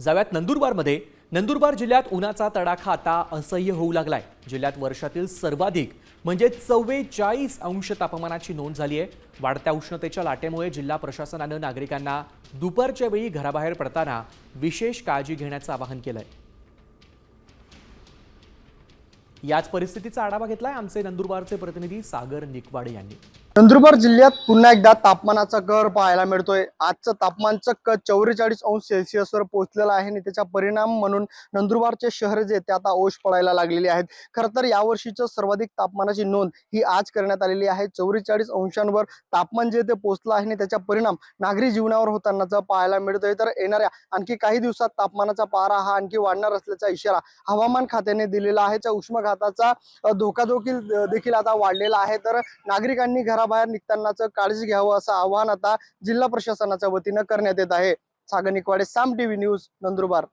जाव्यात नंदुरबारमध्ये नंदुरबार जिल्ह्यात उन्हाचा तडाखा आता असह्य होऊ लागलाय। जिल्ह्यात वर्षातील सर्वाधिक म्हणजे 44 अंश तापमानाची नोंद झाली आहे। वाढत्या उष्णतेच्या लाटेमुळे जिल्हा प्रशासनाने नागरिकांना दुपारच्या वेळी घराबाहेर पडताना विशेष काळजी घेण्याचं आवाहन केलंय। याच परिस्थितीचा आढावा घेतलाय आमचे नंदुरबारचे प्रतिनिधी सागर निकवाडे यांनी। नंदुरबार जिल्ह्यात पुन्हा एकदा तापमानाचा कहर पाहायला मिळतोय। आजचं तापमान चक्क 44 अंश सेल्सिअसवर पोहोचलेलं आहे आणि त्याचा परिणाम म्हणून नंदुरबारचे शहर जे ते आता ओश पडायला लागलेले आहेत। खरं तर यावर्षीचं सर्वाधिक तापमानाची नोंद ही आज करण्यात आलेली आहे। 44 अंशांवर तापमान जे ते पोहोचलं आहे आणि त्याचा परिणाम नागरी जीवनावर होतानाचा पाहायला मिळतोय। तर येणाऱ्या आणखी काही दिवसात तापमानाचा पारा हा आणखी वाढणार असल्याचा इशारा हवामान खात्याने दिलेला आहे। त्या उष्माघाताचा धोका देखील आता वाढलेला आहे। तर नागरिकांनी बाहेर निघतानाच काळजी घ्यावं असं आवाहन आता जिल्हा प्रशासनाच्या वतीनं करण्यात येत आहे। सागर निकवाडे, साम टीव्ही न्यूज, नंदुरबार।